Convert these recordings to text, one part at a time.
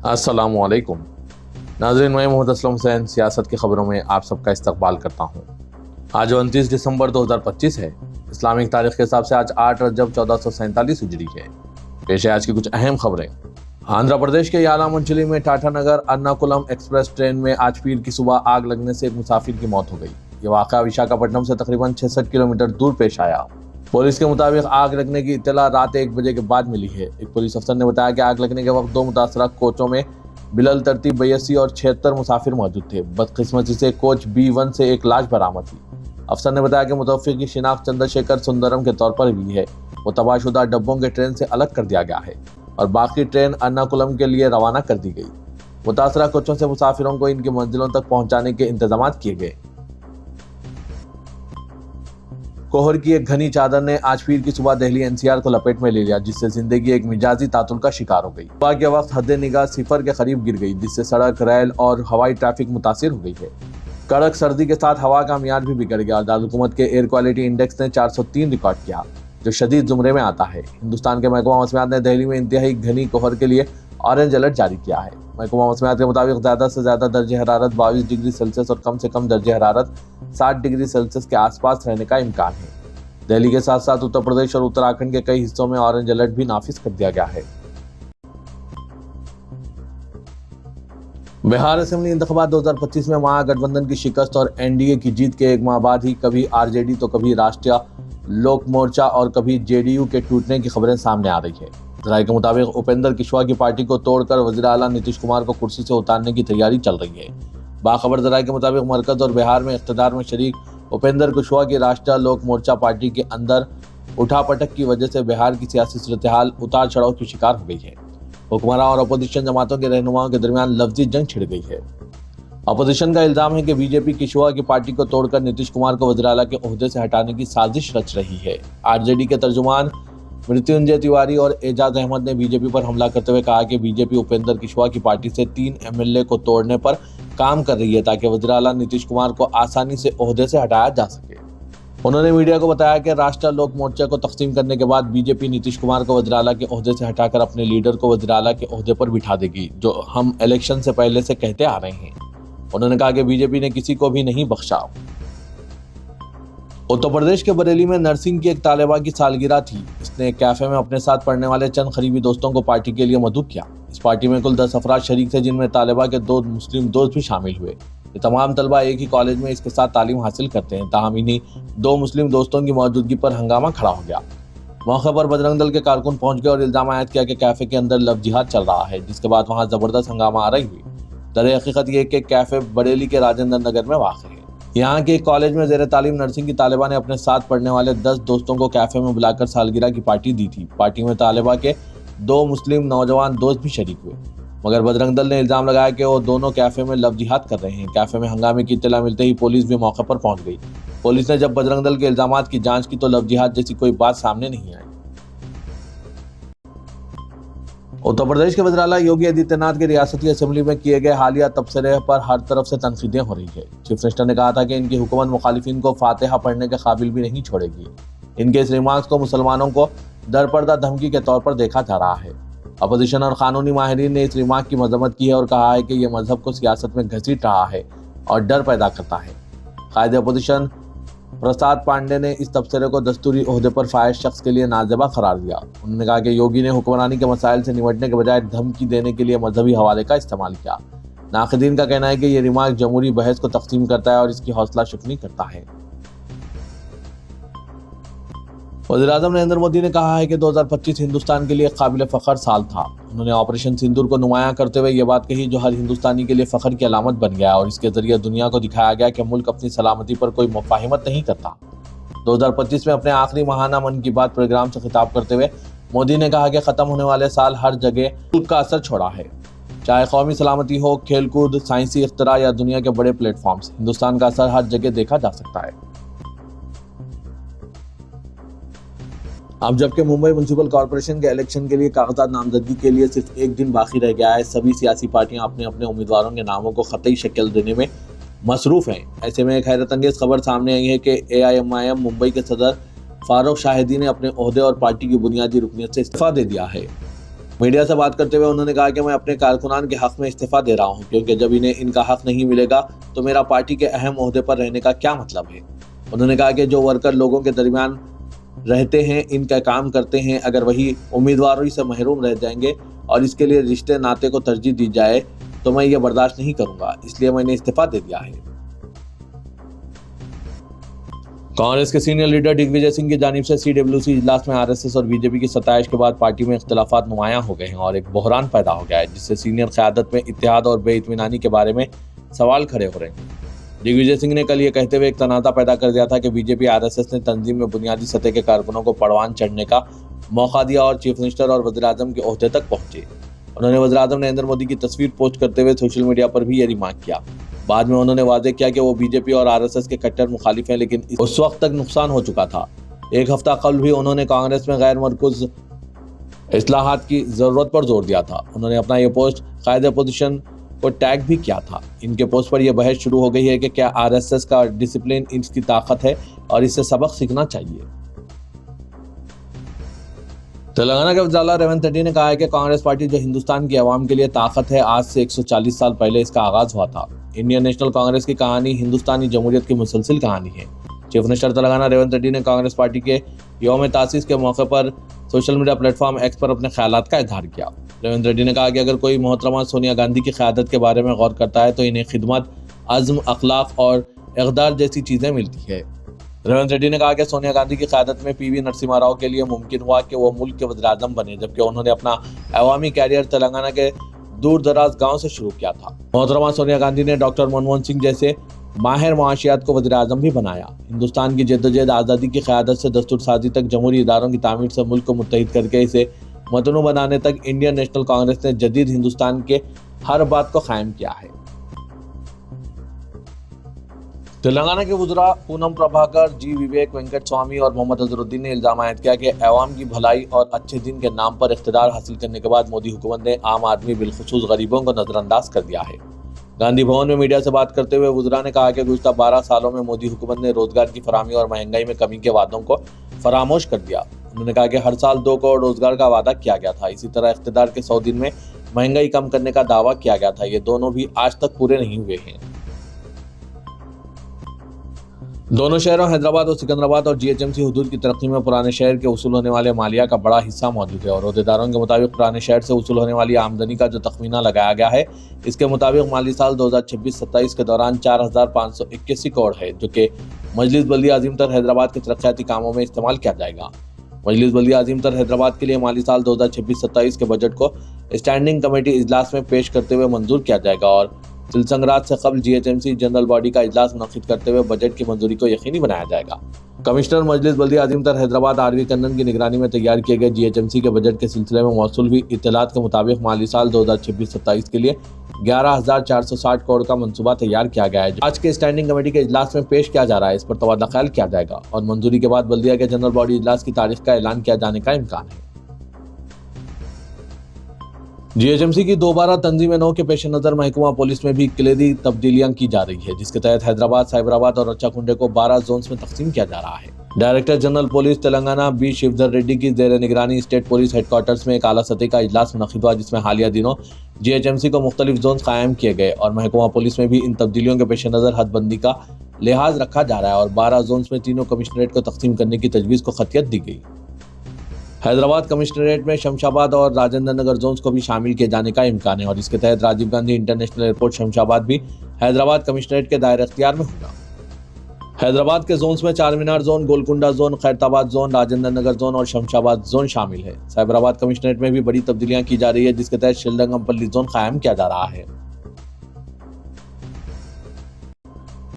अस्सलाम वालेकुम नाज़रीन, मैं मोहम्मद असलम हुसैन सियासत की खबरों में आप सबका इस्तकबाल करता हूँ। आज 29 दिसंबर 2025 है। इस्लामिक तारीख के हिसाब से आज 8 रजब 1447 हिजरी है। पेश है आज की कुछ अहम खबरें। आंध्र प्रदेश के यालामुंचली में टाटा नगर अर्नाकुलम एक्सप्रेस ट्रेन में आज पीर की सुबह आग लगने से एक मुसाफिर की मौत हो गई। ये वाक़या विशाखापट्टनम से तकरीबन 66 किलोमीटर दूर पेश आया। पुलिस के मुताबिक आग लगने की इत्तला रात 1 बजे के बाद मिली है। एक पुलिस अफसर ने बताया कि आग लगने के वक्त 2 मुतासरा कोचों में बिलल तरतीब 82 और 76 मुसाफिर मौजूद थे। बदकिस्मती से कोच B1 से एक लाश बरामद हुई। अफसर ने बताया कि मुतवफ़्फ़ी की शिनाख्त चंद्रशेखर सुंदरम के तौर पर हुई है। वो तबाहशुदा डब्बों के ट्रेन से अलग कर दिया गया है और बाकी ट्रेन अर्नाकुलम के लिए रवाना कर दी गई। मुतासरा कोचों से मुसाफिरों को इनकी मंजिलों तक पहुंचाने के इंतजाम किए गए। कोहर की एक घनी चादर ने आज पीर की सुबह दिल्ली NCR को लपेट में ले लिया, जिससे जिंदगी एक मिजाजी तातुल का शिकार हो गई। सुबह के वक्त हद निगाह सिफर के करीब गिर गई, जिससे सड़क, रेल और हवाई ट्रैफिक मुतासिर हो गई है। कड़क सर्दी के साथ हवा का मियार भी बिगड़ गया। दारुलकुमत के एयर क्वालिटी इंडेक्स ने 403 रिकॉर्ड किया, जो शदीद जुमरे में आता है। हिंदुस्तान के महकमा मौसमियात ने दिल्ली में इंतहाई घनी कोहर के लिए ऑरेंज अलर्ट जारी किया है। महकमा मौसमियात के मुताबिक ज़्यादा से ज़्यादा दर्जे हरारत 22 डिग्री सेल्सियस और कम से कम दर्जे हरारत 60 डिग्री सेल्सियस के आसपास रहने का इम्कान है। दिल्ली के साथ साथ उत्तर प्रदेश और उत्तराखंड के कई हिस्सों में ऑरेंज अलर्ट भी नाफिज कर दिया गया है। बिहार असेंबली इंतखाबात 2025 में महागठबंधन की शिकस्त और NDA की जीत के एक माह बाद ही कभी RJD तो कभी राष्ट्रीय लोक मोर्चा और कभी JDU के टूटने की खबरें सामने आ रही है। जराये के मुताबिक उपेंद्र कुशवाहा की पार्टी को तोड़कर वज़ीर आला नीतीश कुमार को कुर्सी से उतारने की तैयारी चल रही है। बाखबर जराये के मुताबिक मरकज और बिहार में इख्तिदार में शरीक उपेंद्र कुशवाहा की राष्ट्रीय लोक मोर्चा पार्टी के अंदर उठापटक की वजह से बिहार की सियासी सूरत-ए-हाल उतार चढ़ाव की शिकार हो गई है। हुक्मरान और अपोजिशन जमातों के रहनुमाओं के दरमियान लफ्जी जंग छिड़ गई है। अपोजिशन का इल्जाम है कि बीजेपी कुशवाहा की पार्टी को तोड़कर नीतीश कुमार को वज़ीर आला के ओहदे से हटाने की साजिश रच रही है। RJD के तर्जुमान मृत्युंजय तिवारी और एजाज अहमद ने बीजेपी पर हमला करते हुए कहा कि बीजेपी उपेंद्र कुशवाहा की पार्टी से 3 MLA को तोड़ने पर काम कर रही है, ताकि वज़ीर आला नीतीश कुमार को आसानी से ओहदे से हटाया जा सके। उन्होंने मीडिया को बताया कि राष्ट्रीय लोक मोर्चा को तकसीम करने के बाद बीजेपी नीतीश कुमार को वज़ीर आला के ओहदे से हटाकर अपने लीडर को वज़ीर आला के ओहदे पर बिठा देगी, जो हम इलेक्शन से पहले से कहते आ रहे हैं। उन्होंने कहा कि बीजेपी ने किसी को भी नहीं बख्शा। उत्तर प्रदेश के बरेली में नर्सिंग की एक तालिबा की सालगिरह थी। इसने एक कैफे में अपने साथ पढ़ने वाले चंद करीबी दोस्तों को पार्टी के लिए मदऊ किया। इस पार्टी में कुल 10 अफराद शरीक थे, जिनमें तालिबा के 2 मुस्लिम दोस्त भी शामिल हुए। ये तमाम तलबा एक ही कॉलेज में इसके साथ तालीम हासिल करते हैं। ताहम इन्हीं 2 मुस्लिम दोस्तों की मौजूदगी पर हंगामा खड़ा हो गया। मौके पर बजरंग दल के कारकुन पहुंच गए और इल्जाम आयद किया कि कैफे के अंदर लव जिहाद चल रहा है, जिसके बाद वहां जबरदस्त हंगामा आ रही हुई। दर हकीकत ये कि कैफे बरेली के राजेंद्र नगर में वाक़ है। यहाँ के एक कॉलेज में ज़ेर तालीम नर्सिंग की तालिबा ने अपने साथ पढ़ने वाले 10 दोस्तों को कैफे में बुलाकर सालगिरह की पार्टी दी थी। पार्टी में तालिबा के 2 मुस्लिम नौजवान दोस्त भी शरीक हुए, मगर बजरंग दल ने इल्जाम लगाया कि वो दोनों कैफे में लव जिहाद कर रहे हैं। कैफे में हंगामे की इत्तला मिलते ही पुलिस भी मौके पर पहुंच गई। पुलिस ने जब बजरंग दल के इल्जामात की जांच की तो लव जिहाद जैसी कोई बात सामने नहीं आई। उत्तर प्रदेश के वज़ीर आला योगी आदित्यनाथ के रियासती असेंबली में किए गए हालिया तबसरे पर हर तरफ से तनकीदें हो रही है। चीफ मिनिस्टर ने कहा था कि इनकी हुकूमत मुखालिफिन को फातिहा पढ़ने के काबिल भी नहीं छोड़ेगी। इनके इस रिमार्क्स को मुसलमानों को दरपर्दा धमकी के तौर पर देखा जा रहा है। अपोजिशन और कानूनी माहिरीन ने इस रिमार्क की मजम्मत की है और कहा है कि यह मजहब को सियासत में घसीट रहा है और डर पैदा करता है। कायदे अपोजिशन प्रसाद पांडे ने इस तबसरे को दस्तूरी ओहदे पर फायज शख्स के लिए नाजेबा करार दिया। उन्होंने कहा कि योगी ने हुक्मरानी के मसाइल से निपटने के बजाय धमकी देने के लिए मजहबी हवाले का इस्तेमाल किया। नाक़दीन का कहना है कि यह रिमार्क जमहूरी बहस को तक़सीम करता है और इसकी हौसला शिकनी करता है। वज़ीर-ए-आज़म नरेंद्र मोदी ने कहा है कि 2025 हिंदुस्तान के लिए काबिल फ़ख्र साल था। उन्होंने ऑपरेशन सिंदूर को नुमायां करते हुए ये बात कही, जो हर हिंदुस्तानी के लिए फ़ख्र की अलामत बन गया और इसके ज़रिए दुनिया को दिखाया गया कि मुल्क अपनी सलामती पर कोई मुफ़ाहिमत नहीं करता। 2025 में अपने आखिरी माहाना मन की बात प्रोग्राम से खिताब करते हुए मोदी ने कहा कि ख़त्म होने वाले साल हर जगह मुल्क का असर छोड़ा है, चाहे कौमी सलामती हो, खेलकूद, साइंसी इख्तरा या दुनिया के बड़े प्लेटफॉर्म्स। हिंदुस्तान का असर हर जगह देखा जा सकता है। अब जबकि मुंबई म्यूनसिपल कॉरपोरेशन के इलेक्शन के लिए कागजात नामजदगी के लिए सिर्फ 1 दिन बाकी रह गया है, सभी सियासी पार्टियां अपने अपने उम्मीदवारों के नामों को ख़तई शक्ल देने में मसरूफ़ हैं। ऐसे में एक हैरत अंगेज़ खबर सामने आई है कि AIMIM मुंबई के सदर फारूक शाहिदी ने अपने ओहदे और पार्टी की बुनियादी रुकनियत से इस्तीफा दे दिया है। میڈیا سے بات کرتے ہوئے انہوں نے کہا کہ میں اپنے کارکنان کے حق میں استعفیٰ دے رہا ہوں، کیونکہ جب انہیں ان کا حق نہیں ملے گا تو میرا پارٹی کے اہم عہدے پر رہنے کا کیا مطلب ہے۔ انہوں نے کہا کہ جو ورکر لوگوں کے درمیان رہتے ہیں، ان کا کام کرتے ہیں، اگر وہی امیدواری سے محروم رہ جائیں گے اور اس کے لیے رشتے ناطے کو ترجیح دی جائے تو میں یہ برداشت نہیں کروں گا، اس لیے میں نے استعفیٰ دے دیا ہے۔ کانگریس کے سینئر لیڈر دگ وجے سنگھ کی جانب سے CWC اجلاس میں RSS اور BJP کی ستائش کے بعد پارٹی میں اختلافات نمایاں ہو گئے ہیں اور ایک بحران پیدا ہو گیا ہے، جس سے سینئر قیادت میں اتحاد اور بے اطمینانی کے بارے میں سوال کھڑے ہو رہے ہیں۔ دگ وجے سنگھ نے کل یہ کہتے ہوئے ایک تنازع پیدا کر دیا تھا کہ BJP RSS نے تنظیم میں بنیادی سطح کے کارکنوں کو پروان چڑھنے کا موقع دیا اور چیف منسٹر اور وزیر اعظم کے عہدے تک پہنچے۔ انہوں نے وزیر اعظم نریندر مودی کی تصویر پوسٹ کرتے ہوئے سوشل میڈیا پر بھی یہ ریمارک کیا۔ بعد میں انہوں نے واضح کیا کہ وہ BJP اور RSS کے کٹر مخالف ہیں، لیکن اس وقت تک نقصان ہو چکا تھا۔ ایک ہفتہ قبل بھی انہوں نے کانگریس میں غیر مرکوز اصلاحات کی ضرورت پر زور دیا تھا۔ انہوں نے اپنا یہ پوسٹ قائد اپوزیشن کو ٹیگ بھی کیا تھا۔ ان کے پوسٹ پر یہ بحث شروع ہو گئی ہے کہ کیا RSS کا ڈسپلن اس کی طاقت ہے اور اس سے سبق سیکھنا چاہیے۔ تلنگانہ کے وزیر اعلیٰ ریونت ریڈی نے کہا ہے کہ کانگریس پارٹی جو ہندوستان کی عوام کے لیے طاقت ہے، آج سے 140 سال پہلے اس کا آغاز ہوا تھا۔ انڈین نیشنل کانگریس کی کہانی ہندوستانی جمہوریت کی مسلسل کہانی ہے۔ چیف منسٹر تلنگانہ ریونت ریڈی نے کانگریس پارٹی کے یوم تاسیس کے موقع پر social media platform X پر اپنے خیالات کا اظہار کیا۔ ریونت ریڈی نے کہا کہ اگر کوئی محترمہ سونیا گاندھی کی قیادت کے بارے میں غور کرتا ہے تو انہیں خدمت، عزم، اخلاق اور اقدار جیسی چیزیں ملتی ہے۔ ریونت ریڈی نے کہا کہ سونیا گاندھی کی قیادت میں PV نرسمہا راؤ کے لیے ممکن ہوا کہ وہ ملک کے وزیر اعظم بنے، جبکہ انہوں نے اپنا عوامی کیریئر تلنگانہ کے دور دراز گاؤں سے شروع کیا تھا۔ محترمہ سونیا گاندھی نے ڈاکٹر منموہن سنگھ جیسے ماہر معاشیات کو وزیر اعظم بھی بنایا۔ ہندوستان کی جدوجہد آزادی کی قیادت سے دستور سازی تک، جمہوری اداروں کی تعمیر سے ملک کو متحد کر کے اسے متنوع بنانے تک، انڈین نیشنل کانگریس نے جدید ہندوستان کے ہر بات کو قائم کیا ہے۔ تلنگانہ کے وزراء پونم پربھاکر، جی وویک وینکٹ سوامی اور محمد اظہرالدین نے الزام عائد کیا کہ عوام کی بھلائی اور اچھے دن کے نام پر اقتدار حاصل کرنے کے بعد مودی حکومت نے عام آدمی بالخصوص غریبوں کو نظر انداز کر دیا ہے۔ گاندھی بھون میں میڈیا سے بات کرتے ہوئے وزراء نے کہا کہ گزشتہ 12 سالوں میں مودی حکومت نے روزگار کی فراہمی اور مہنگائی میں کمی کے وعدوں کو فراموش کر دیا۔ انہوں نے کہا کہ ہر سال 2 کروڑ روزگار کا وعدہ کیا گیا تھا۔ اسی طرح اقتدار کے 100 دن میں مہنگائی کم کرنے کا دعویٰ کیا گیا تھا، یہ دونوں بھی آج تک پورے نہیں ہوئے ہیں۔ دونوں شہروں حیدرآباد اور سکندرآباد اور GHMC حدود کی ترقی میں پرانے شہر کے وصول ہونے والے مالیہ کا بڑا حصہ موجود ہے اور عہدیداروں کے مطابق پرانے شہر سے وصول ہونے والی آمدنی کا جو تخمینہ لگایا گیا ہے، اس کے مطابق مالی سال 2026-27 کے دوران 4581 کروڑ ہے، جو کہ مجلس بلدیہ عظیم تر حیدرآباد کے ترقیاتی کاموں میں استعمال کیا جائے گا۔ مجلس بلدیہ عظیم تر حیدرآباد کے لیے مالی سال 2026-27 کے بجٹ کو اسٹینڈنگ کمیٹی اجلاس میں پیش کرتے ہوئے منظور کیا جائے گا اور تلسنگرات سے قبل GHMC جنرل باڈی کا اجلاس منعقد کرتے ہوئے بجٹ کی منظوری کو یقینی بنایا جائے گا۔ کمشنر مجلس بلدیہ عظیم تر حیدرآباد RV کنن کی نگرانی میں تیار کیے گئے GHMC کے بجٹ کے سلسلے میں موصول ہوئی اطلاعات کے مطابق مالی سال 2026-27 کے لیے 11,460 کروڑ کا منصوبہ تیار کیا گیا ہے، جو آج کے اسٹینڈنگ کمیٹی کے اجلاس میں پیش کیا جا رہا ہے۔ اس پر تبادلہ خیال کیا جائے گا اور منظوری کے بعد بلدیہ کے جنرل باڈی اجلاس کی تاریخ کا اعلان کیا جانے کا امکان ہے۔ GHMC کی دوبارہ تنظیم نو کے پیش نظر محکمہ پولیس میں بھی کلیدی تبدیلیاں کی جا رہی ہے، جس کے تحت حیدرآباد، سائبرآباد اور رچا کنڈے کو 12 زونز میں تقسیم کیا جا رہا ہے۔ Director general police Telangana B Shivdhar Reddy کی زیر نگرانی اسٹیٹ پولیس ہیڈ کوارٹرز میں ایک اعلیٰ سطح کا اجلاس منعقد ہوا، جس میں حالیہ دنوں GHMC کو مختلف زونز قائم کیے گئے اور محکمہ پولیس میں بھی ان تبدیلیوں کے پیش نظر حد بندی کا لحاظ رکھا جا رہا ہے اور 12 زونز میں تینوں کمشنریٹ کو تقسیم کرنے کی تجویز کو خطیت دی گئی۔ حیدرآباد کمشنریٹ میں شمشاباد اور راجندر نگر زونز کو بھی شامل کیے جانے کا امکان ہے اور اس کے تحت راجیو گاندھی انٹرنیشنل ایئرپورٹ شمشاباد بھی حیدرآباد کمشنریٹ کے دائرہ اختیار میں ہوگا۔ حیدرآباد کے زونز میں Charminar zone, Golconda zone, Khairatabad zone, Rajendra Nagar zone اور شمشاباد زون شامل ہے۔ سائبرآباد کمشنریٹ میں بھی بڑی تبدیلیاں کی جا رہی ہے، جس کے تحت شلڈنگمپلی زون قائم کیا جا رہا ہے۔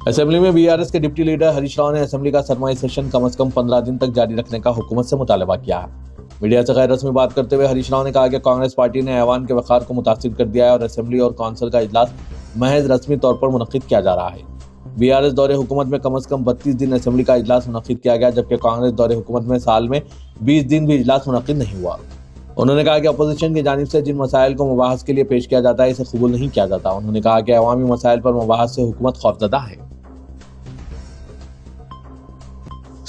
اسمبلی میں BRS کے ڈپٹی لیڈر ہریش راؤ نے اسمبلی کا سرمائی سیشن کم از کم 15 دن تک جاری رکھنے کا حکومت سے مطالبہ کیا ہے۔ میڈیا سے غیر رسمی بات کرتے ہوئے ہریش راؤ نے کہا کہ کانگریس پارٹی نے ایوان کے وقار کو متاثر کر دیا ہے اور اسمبلی اور کونسل کا اجلاس محض رسمی طور پر منعقد کیا جا رہا ہے۔ BRS دور حکومت میں کم از کم 32 دن اسمبلی کا اجلاس منعقد کیا گیا، جبکہ کانگریس دور حکومت میں سال میں 20 دن بھی اجلاس منعقد نہیں ہوا۔ انہوں نے کہا کہ اپوزیشن کی جانب سے جن مسائل کو مباحث کے لیے پیش کیا جاتا ہے، اسے قبول نہیں کیا جاتا۔ انہوں نے کہا کہ عوامی مسائل پر مباحث سے حکومت خوفزدہ ہے۔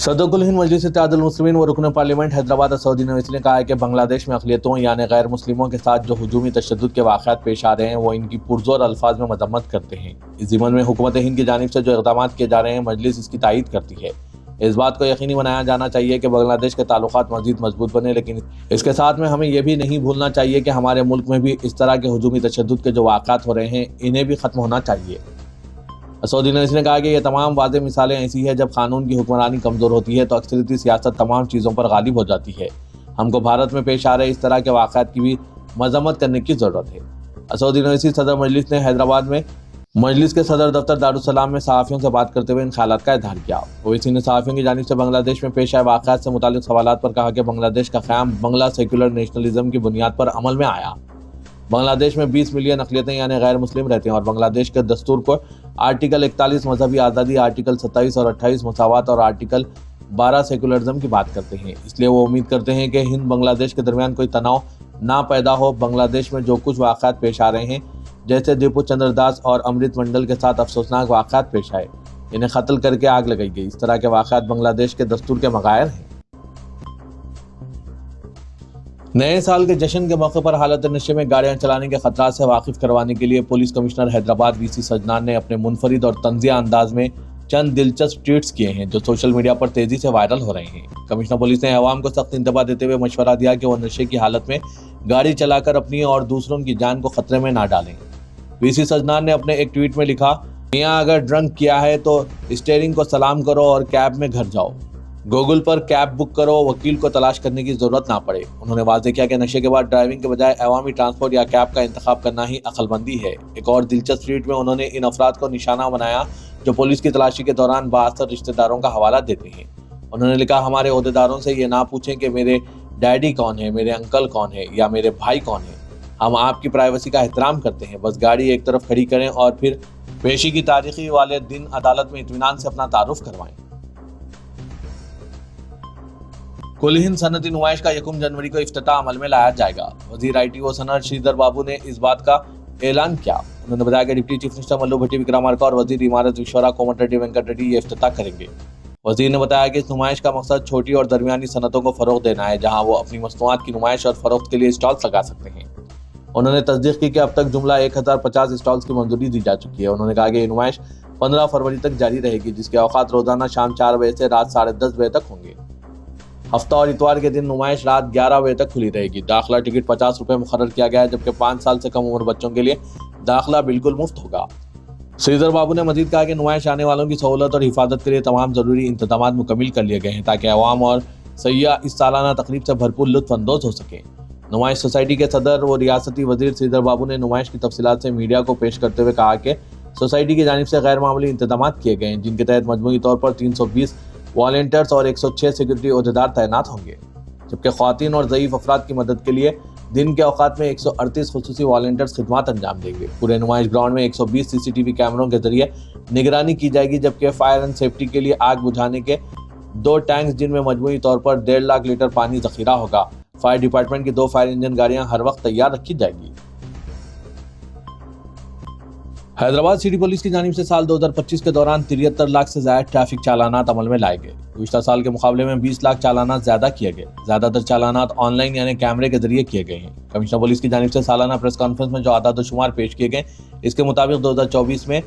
सदर कुल हिंद मजलिस इत्तेहादुल मुस्लिमीन व रुकन पार्लियामेंट हैदराबाद असदुद्दीन ओवैसी ने कहा है कि बांग्लादेश में अक़लियतों यानी गैर मुस्लिमों के साथ जो हुजूमी तशद्दुद के वाक़यात पेश आ रहे हैं वो इनकी पुरज़ोर अल्फाज में मज़म्मत करते हैं। इस ज़िम्मन में हुकूमत हिंद की जानिब से जो इक़दाम किए जा रहे हैं मजलिस इसकी तायीद करती है। इस बात को यकीनी बनाया जाना चाहिए कि बांग्लादेश के ताल्लुकात मज़ीद मजबूत बने, लेकिन इसके साथ में हमें यह भी नहीं भूलना चाहिए कि हमारे मुल्क में भी इस तरह के हुजूमी तशद्दुद के जो वाक़यात हो रहे हैं इन्हें भी ख़त्म होना चाहिए। असदुद्दीन ओवैसी ने कहा कि ये तमाम वाज़ेह मिसालें ऐसी है जब कानून की हुक्मरानी कमज़ोर होती है तो अक्सरियती सियासत तमाम चीज़ों पर गालिब हो जाती है। हमको भारत में पेश आ रहे इस तरह के वाक़यात की भी मज़म्मत करने की ज़रूरत है। असदुद्दीन ओवैसी सदर मजलिस ने हैदराबाद में मजलिस के सदर दफ्तर दारुस्सलाम में सहाफ़ियों से बात करते हुए इन ख़यालात का इज़हार किया। ओवैसी ने सहाफ़ियों की जानिब से बांग्लादेश में पेश आए वाक़यात से मुताल्लिक़ सवालात पर कहा कि बांग्लादेश का क़याम बंगला सेक्युलर नेशनलिज्म की बुनियाद पर अमल में आया। बांग्लादेश में 20 मिलियन अक़लियतें यानी गैर मुस्लिम रहते हैं और बांग्लादेश के दस्तूर को आर्टिकल 41 मजहबी आज़ादी, आर्टिकल 27 और 28 मसावत और आर्टिकल 12 सेकुलरिज्म की बात करते हैं। इसलिए वो उम्मीद करते हैं कि हिंद बांग्लादेश के दरमियान कोई तनाव ना पैदा हो। बांग्लादेश में जो कुछ वाक़यात पेश आ रहे हैं जैसे दीपू चंद्र दास और अमृत मंडल के साथ अफसोसनाक वाक़यात पेश आए, इन्हें कत्ल करके आग लगाई गई, इस तरह के वाक़यात बांग्लादेश के दस्तूर के मगायर हैं। नए साल के जश्न के मौके पर हालत नशे में गाड़ियां चलाने के खतरात से वाकिफ करवाने के लिए पुलिस कमिश्नर हैदराबाद वीसी सजनान ने अपने मुनफरिद और तंजिया अंदाज में चंद दिलचस्प ट्वीट्स किए हैं जो सोशल मीडिया पर तेजी से वायरल हो रहे हैं। कमिश्नर पुलिस ने अवाम को सख्त इंतबाह देते हुए मशवरा दिया कि वो नशे की हालत में गाड़ी चलाकर अपनी और दूसरों की जान को खतरे में ना डालें। वीसी सजनान ने अपने एक ट्वीट में लिखा, मियाँ अगर ड्रंक किया है तो स्टीयरिंग को सलाम करो और कैब में घर जाओ। गूगल पर कैब बुक करो, वकील को तलाश करने की जरूरत ना पड़े। उन्होंने वाज़ेह किया कि नशे के बाद ड्राइविंग के बजाय अवामी ट्रांसपोर्ट या कैब का इंतखाब करना ही अक्लमंदी है। एक और दिलचस्प ट्वीट में उन्होंने इन अफराद को निशाना बनाया जो पुलिस की तलाशी के दौरान बाअसर रिश्तेदारों का हवाला देते हैं। उन्होंने लिखा, हमारे ओहदेदारों से ये ना पूछें कि मेरे डैडी कौन है, मेरे अंकल कौन है या मेरे भाई कौन है। हम आपकी प्राइवेसी का एहतराम करते हैं, बस गाड़ी एक तरफ खड़ी करें और फिर पेशी की तारीखी वाले दिन अदालत में इत्मीनान से अपना तारुफ करवाएं। कुल हिंद सनती नुमाइश का 1 जनवरी को इफ्तिताह अमल में लाया जाएगा। वजीर IT व सनत श्रीधर बाबू ने इस बात का ऐलान किया। उन्होंने बताया कि डिप्टी चीफ मिनिस्टर मल्लू भट्टी विक्रमार्का और वजीर इमारत विश्वरा कोमट रेड्डी वेंकट रेड्डी ये इफ्तिताह करेंगे। वजीर ने बताया कि इस नुमाइश का मकसद छोटी और दरमियानी सनतों को फरोग देना है, जहाँ वो अपनी मसनूआत की नुमाइश और फरोख्त के लिए स्टॉल्स लगा सकते हैं। उन्होंने तस्दीक की कि अब तक जुमला 1050 स्टॉल्स की मंजूरी दी जा चुकी है। उन्होंने कहा कि ये नुमाइश 15 फरवरी तक जारी रहेगी, जिसके औकात रोजाना शाम 4 बजे से रात 10:30 बजे तक होंगे। हफ्ता और इतवार के दिन नुमाइश रात 11 बजे तक खुली रहेगी। दाखिला टिकट 50 रुपये मुकर्रर किया गया है, जबकि 5 साल से कम उम्र बच्चों के लिए दाखिला बिल्कुल मुफ्त होगा। श्रीधर बाबू ने मजीद कहा कि नुमाइश आने वालों की सहूलत और हिफाजत के लिए तमाम जरूरी इंतजाम मुकम्मल कर लिए गए हैं ताकि अवाम और सयाह इस सालाना तकरीब से भरपूर लुत्फ अंदोज हो सके। नुमाइश सोसाइटी के सदर व रियासती वजीर श्रीधर बाबू ने नुमाइश की तफसीलात से मीडिया को पेश करते हुए कहा कि सोसाइटी की जानिब से गैर मामूली इंतजाम किए गए हैं, जिनके तहत मजमूई तौर पर 320 वॉलंटियर्स और 106 सिक्योरिटी अहदेदार तैनात होंगे, जबकि ख्वातीन और ज़ईफ अफराद की मदद के लिए दिन के औकात में 138 खुसूसी वॉलंटियर्स खिदमत अंजाम देंगे। पूरे नुमाइश ग्राउंड में 120 CCTV कैमरों के जरिए निगरानी की जाएगी, जबकि फायर एंड सेफ्टी के लिए आग बुझाने के 2 टैंक्स जिनमें मजमूई तौर पर 1.5 लाख लीटर पानी जखीरा होगा। फायर डिपार्टमेंट की 2 फायर इंजन गाड़ियां हर वक्त तैयार रखी जाएगी। हैदराबाद सिटी पुलिस की जानिब से साल 2025 के दौरान 73 लाख से ज्यादा ट्रैफिक चालानात अमल में लाए गए। पिछले साल के मुकाबले में 20 लाख चालानात ज्यादा किए गए। ज्यादातर चालानात ऑनलाइन यानी कैमरे के जरिए किए गए हैं। कमिश्नर पुलिस की जानिब से सालाना प्रेस कॉन्फ्रेंस में जो आदाद शुमार पेश किए गए, इसके मुताबिक 2024 में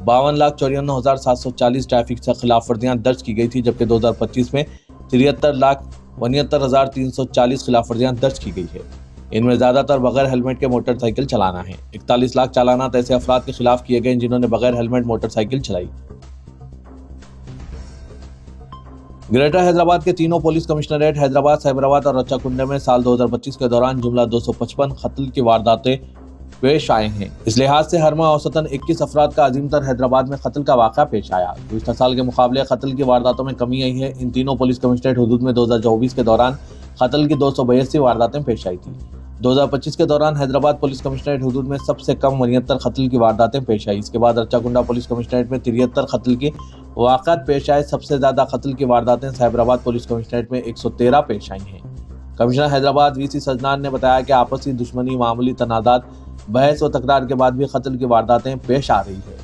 52,54,740 ट्रैफिक से खिलाफ वर्जियां दर्ज की गई थी, जबकि 2025 में 73,69,340 खिलाफ वर्जियां दर्ज की गई है। इनमें ज्यादातर बगैर हेलमेट के मोटरसाइकिल चलाना है। 41 लाख चालानात ऐसे अफराद के खिलाफ किए गए जिन्होंने बगैर हेलमेट मोटरसाइकिल चलाई। ग्रेटर हैदराबाद के तीनों पुलिस कमिश्नरेट हैदराबाद, साइबराबाद और रच्चाकुंडा में साल 2025 के दौरान जुमला 255 कत्ल की वारदातें पेश आए हैं। इस लिहाज से हर माह औसतन 21 अफराद का अजीमतर हैदराबाद में कत्ल का वाक़ा पेश आया। पिछले साल के मुकाबले कत्ल की वारदातों में कमी आई है। इन तीनों पुलिस कमिश्नरेट हुदूद में 2024 के दौरान कत्ल की 282 वारदातें पेश आई थी। 2025 के दौरान हैदराबाद पुलिस कमिश्नरेट हुदूद में सबसे कम 69 कत्ल की वारदातें पेश आई। इसके बाद रच्चाकुंडा पुलिस कमिश्नरेट में 73 कत्ल की वाक़ात पेश आए। सबसे ज़्यादा कत्ल की वारदातें साइबराबाद पुलिस कमिश्नरेट में 113 पेश आई हैं। कमिश्नर हैदराबाद वीसी सजनान ने बताया कि आपसी दुश्मनी, मामूली तनाज़ात, बहस व तकरार के बाद भी कत्ल की वारदातें पेश आ रही है।